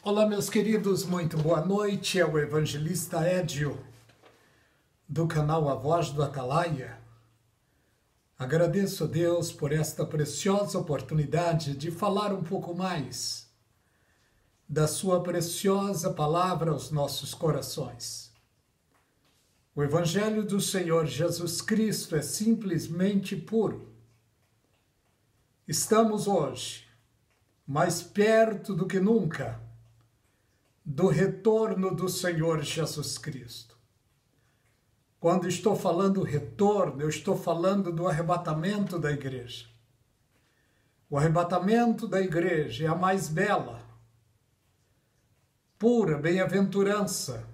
Olá, meus queridos, muito boa noite. É o evangelista Edio, do canal A Voz do Atalaia. Agradeço a Deus por esta preciosa oportunidade de falar um pouco mais da sua preciosa palavra aos nossos corações. O Evangelho do Senhor Jesus Cristo é simplesmente puro. Estamos hoje mais perto do que nunca do retorno do Senhor Jesus Cristo. Quando estou falando retorno, eu estou falando do arrebatamento da igreja. O arrebatamento da igreja é a mais bela, pura bem-aventurança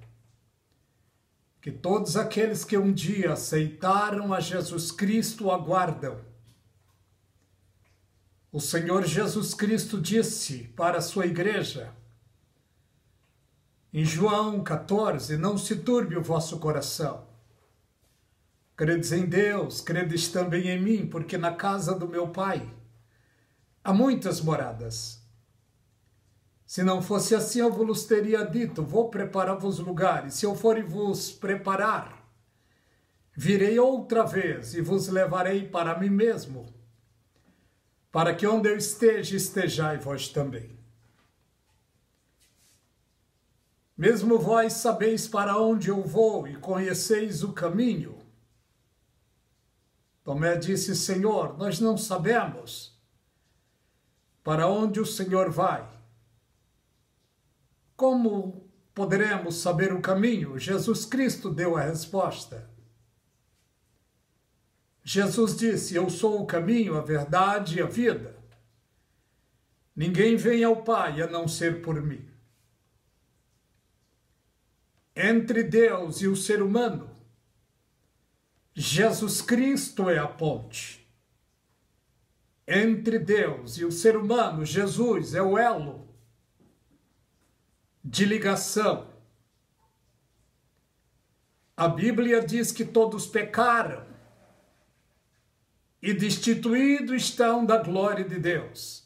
que todos aqueles que um dia aceitaram a Jesus Cristo aguardam. O Senhor Jesus Cristo disse para a sua igreja, em João 14, não se turbe o vosso coração. Credes em Deus, credes também em mim, porque na casa do meu Pai há muitas moradas. Se não fosse assim, eu vos teria dito, vou preparar-vos lugares. Se eu for e vos preparar, virei outra vez e vos levarei para mim mesmo, para que onde eu esteja, estejai vós também. Mesmo vós sabeis para onde eu vou e conheceis o caminho. Tomé disse, Senhor, nós não sabemos para onde o Senhor vai. Como poderemos saber o caminho? Jesus Cristo deu a resposta. Jesus disse, eu sou o caminho, a verdade e a vida. Ninguém vem ao Pai a não ser por mim. Entre Deus e o ser humano, Jesus Cristo é a ponte. Entre Deus e o ser humano, Jesus é o elo de ligação. A Bíblia diz que todos pecaram e destituídos estão da glória de Deus.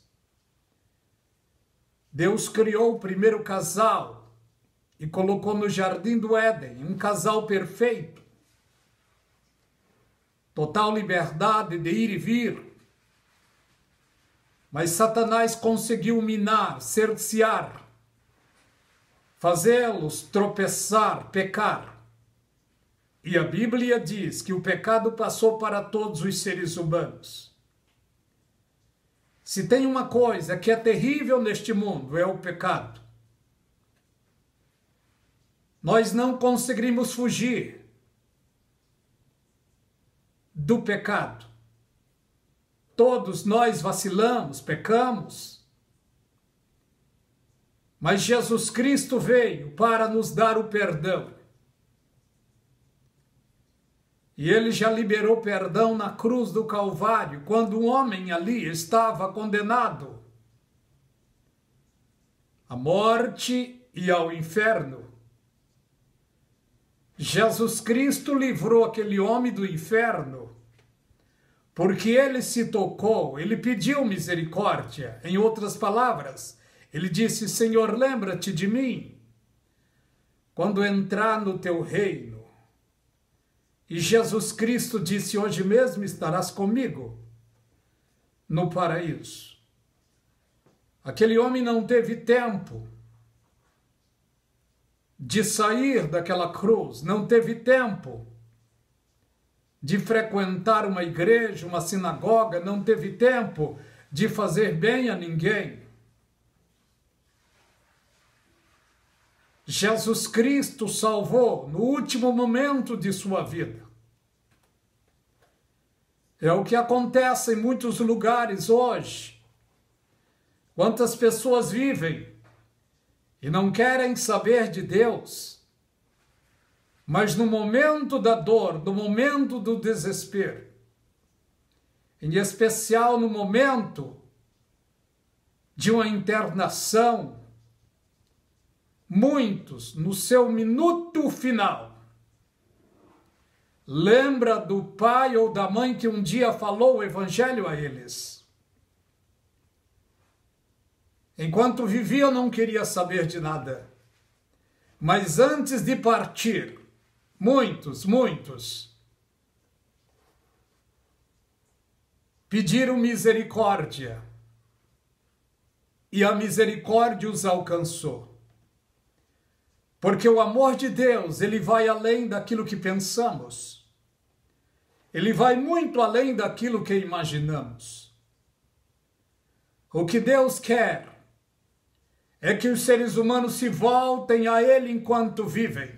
Deus criou o primeiro casal e colocou no jardim do Éden um casal perfeito, total liberdade de ir e vir. Mas Satanás conseguiu minar, cercear, fazê-los tropeçar, pecar. E a Bíblia diz que o pecado passou para todos os seres humanos. Se tem uma coisa que é terrível neste mundo, é o pecado. Nós não conseguimos fugir do pecado. Todos nós vacilamos, pecamos. Mas Jesus Cristo veio para nos dar o perdão. E ele já liberou perdão na cruz do Calvário, quando um homem ali estava condenado à morte e ao inferno. Jesus Cristo livrou aquele homem do inferno, porque ele se tocou, ele pediu misericórdia. Em outras palavras, ele disse, Senhor, lembra-te de mim quando entrar no teu reino. E Jesus Cristo disse, hoje mesmo estarás comigo no paraíso. Aquele homem não teve tempo de sair daquela cruz, não teve tempo de frequentar uma igreja, uma sinagoga, não teve tempo de fazer bem a ninguém. Jesus Cristo salvou no último momento de sua vida. É o que acontece em muitos lugares hoje. Quantas pessoas vivem e não querem saber de Deus, mas no momento da dor, no momento do desespero, em especial no momento de uma internação, muitos, no seu minuto final, lembra do pai ou da mãe que um dia falou o evangelho a eles. Enquanto vivia, eu não queria saber de nada. Mas antes de partir, muitos pediram misericórdia. E a misericórdia os alcançou. Porque o amor de Deus, ele vai além daquilo que pensamos. Ele vai muito além daquilo que imaginamos. O que Deus quer é que os seres humanos se voltem a Ele enquanto vivem.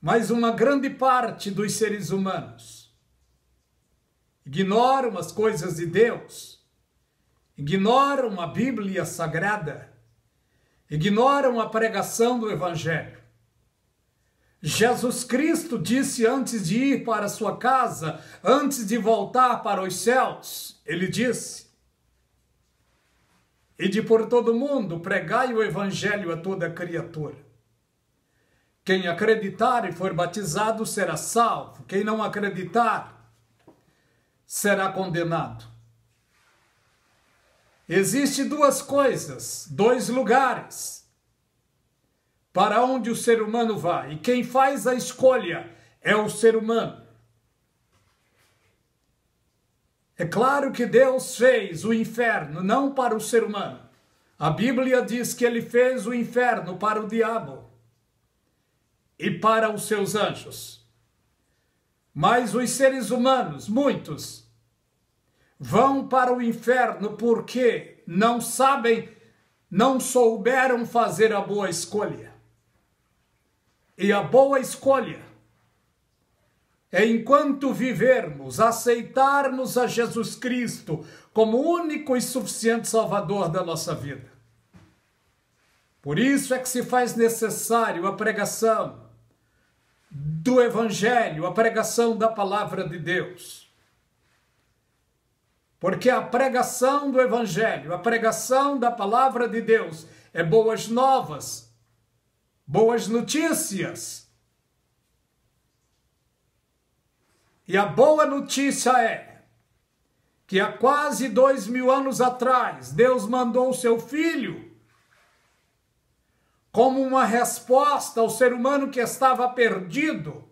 Mas uma grande parte dos seres humanos ignoram as coisas de Deus, ignoram a Bíblia Sagrada, ignoram a pregação do Evangelho. Jesus Cristo disse antes de ir para a sua casa, antes de voltar para os céus, ele disse: "Ide por todo mundo, pregai o Evangelho a toda criatura. Quem acreditar e for batizado será salvo, quem não acreditar será condenado." Existem duas coisas, dois lugares para onde o ser humano vai, e quem faz a escolha é o ser humano. É claro que Deus fez o inferno não para o ser humano. A Bíblia diz que ele fez o inferno para o diabo e para os seus anjos. Mas os seres humanos, muitos, vão para o inferno porque não sabem, não souberam fazer a boa escolha. E a boa escolha é, enquanto vivermos, aceitarmos a Jesus Cristo como único e suficiente Salvador da nossa vida. Por isso é que se faz necessário a pregação do Evangelho, a pregação da Palavra de Deus. Porque a pregação do Evangelho, a pregação da Palavra de Deus é boas novas, boas notícias. E a boa notícia é que há quase 2000 anos atrás, Deus mandou o seu Filho como uma resposta ao ser humano que estava perdido.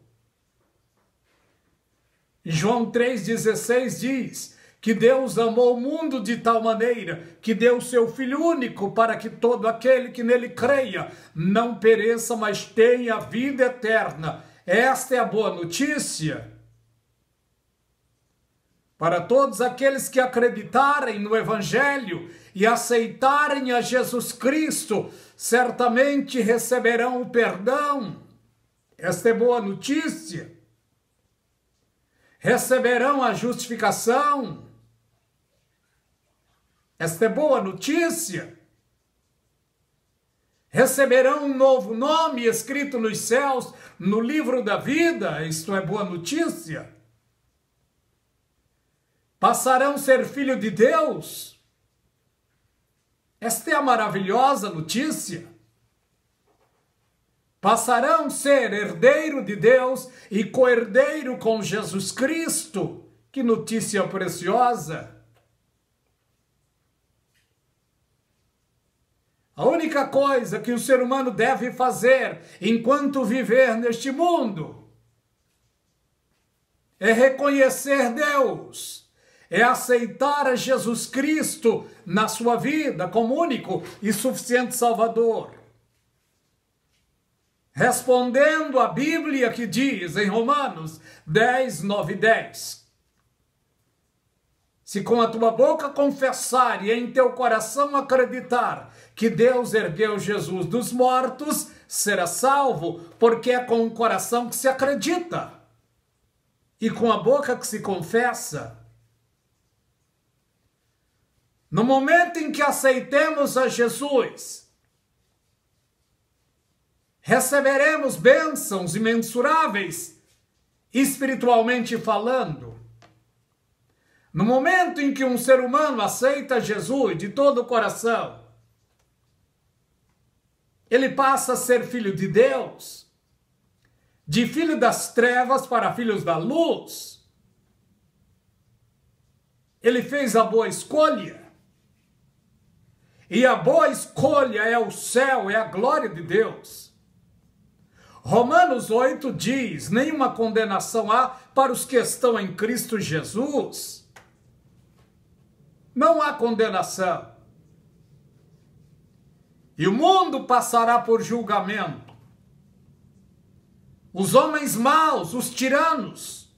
João 3,16 diz que Deus amou o mundo de tal maneira que deu o seu Filho único para que todo aquele que nele creia não pereça, mas tenha vida eterna. Esta é a boa notícia. Para todos aqueles que acreditarem no Evangelho e aceitarem a Jesus Cristo, certamente receberão o perdão. Esta é boa notícia. Receberão a justificação. Esta é boa notícia. Receberão um novo nome escrito nos céus, no livro da vida. Isto é boa notícia. Passarão a ser filho de Deus. Esta é a maravilhosa notícia. Passarão a ser herdeiro de Deus e co-herdeiro com Jesus Cristo. Que notícia preciosa! A única coisa que o ser humano deve fazer enquanto viver neste mundo é reconhecer Deus, é aceitar a Jesus Cristo na sua vida como único e suficiente Salvador. Respondendo à Bíblia que diz em Romanos 10, 9 e 10. Se com a tua boca confessar e em teu coração acreditar que Deus ergueu Jesus dos mortos, será salvo, porque é com o coração que se acredita e com a boca que se confessa. No momento em que aceitemos a Jesus, receberemos bênçãos imensuráveis, espiritualmente falando. No momento em que um ser humano aceita Jesus de todo o coração, ele passa a ser filho de Deus, de filho das trevas para filhos da luz. Ele fez a boa escolha. E a boa escolha é o céu, é a glória de Deus. Romanos 8 diz: nenhuma condenação há para os que estão em Cristo Jesus. Não há condenação. E o mundo passará por julgamento. Os homens maus, os tiranos,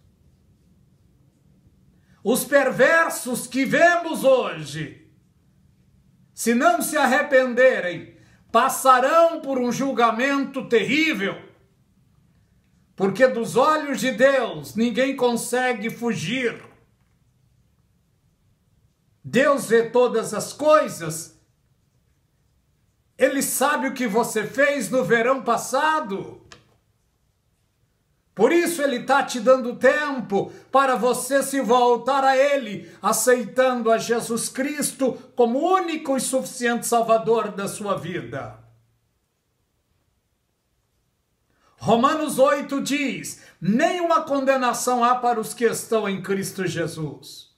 os perversos que vemos hoje, se não se arrependerem, passarão por um julgamento terrível. Porque dos olhos de Deus ninguém consegue fugir. Deus vê todas as coisas. Ele sabe o que você fez no verão passado. Por isso Ele está te dando tempo para você se voltar a Ele, aceitando a Jesus Cristo como único e suficiente Salvador da sua vida. Romanos 8 diz: nenhuma condenação há para os que estão em Cristo Jesus,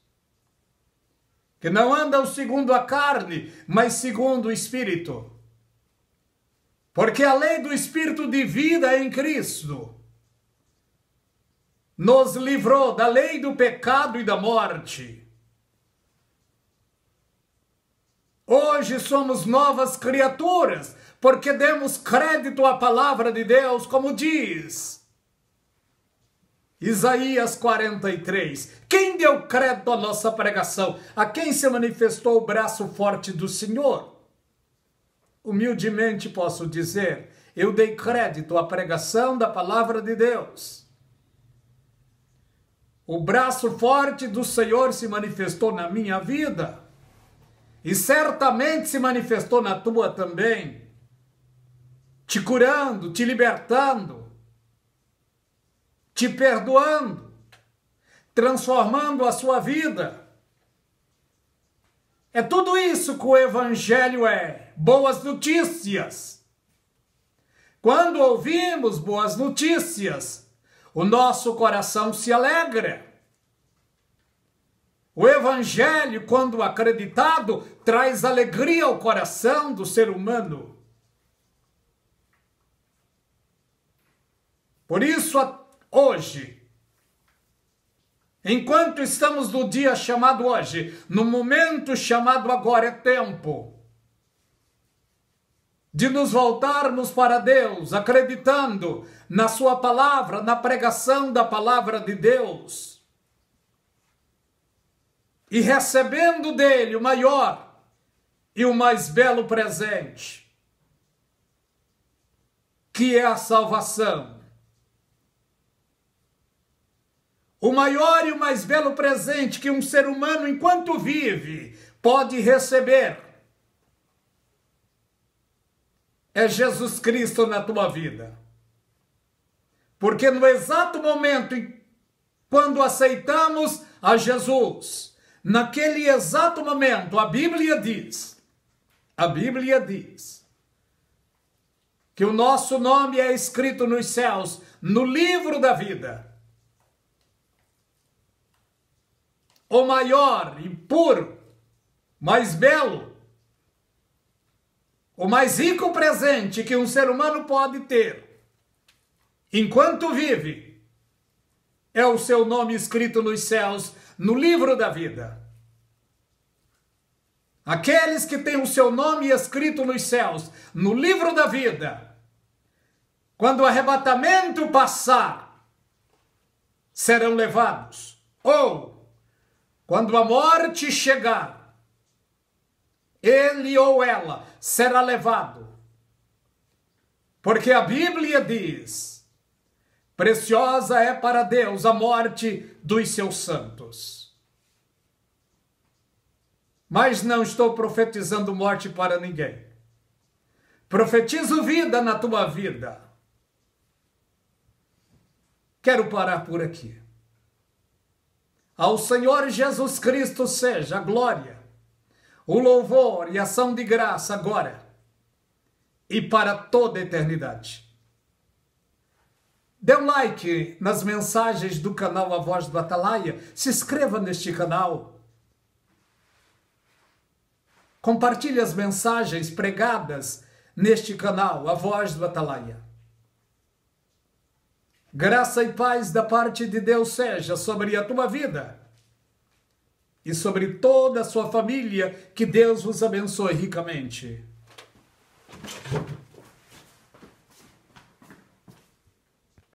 que não andam segundo a carne, mas segundo o Espírito. Porque a lei do Espírito de vida em Cristo nos livrou da lei do pecado e da morte. Hoje somos novas criaturas, porque demos crédito à palavra de Deus, como diz Isaías 43. Quem deu crédito à nossa pregação? A quem se manifestou o braço forte do Senhor? Humildemente posso dizer, eu dei crédito à pregação da palavra de Deus. O braço forte do Senhor se manifestou na minha vida e certamente se manifestou na tua também, te curando, te libertando, te perdoando, transformando a sua vida. É tudo isso que o Evangelho é, boas notícias. Quando ouvimos boas notícias, o nosso coração se alegra. O Evangelho, quando acreditado, traz alegria ao coração do ser humano. Por isso, hoje, enquanto estamos no dia chamado hoje, no momento chamado agora, é tempo de nos voltarmos para Deus, acreditando na sua palavra, na pregação da palavra de Deus, e recebendo dele o maior e o mais belo presente, que é a salvação. O maior e o mais belo presente que um ser humano, enquanto vive, pode receber é Jesus Cristo na tua vida. Porque no exato momento quando aceitamos a Jesus, naquele exato momento, a Bíblia diz que o nosso nome é escrito nos céus, no livro da vida. O maior e puro, mais belo, o mais rico presente que um ser humano pode ter, enquanto vive, é o seu nome escrito nos céus, no livro da vida. Aqueles que têm o seu nome escrito nos céus, no livro da vida, quando o arrebatamento passar, serão levados. Ou, quando a morte chegar, ele ou ela será levado. Porque a Bíblia diz: preciosa é para Deus a morte dos seus santos. Mas não estou profetizando morte para ninguém. Profetizo vida na tua vida. Quero parar por aqui. Ao Senhor Jesus Cristo seja a glória, o louvor e a ação de graça agora e para toda a eternidade. Dê um like nas mensagens do canal A Voz do Atalaia. Se inscreva neste canal. Compartilhe as mensagens pregadas neste canal, A Voz do Atalaia. Graça e paz da parte de Deus seja sobre a tua vida e sobre toda a sua família. Que Deus vos abençoe ricamente.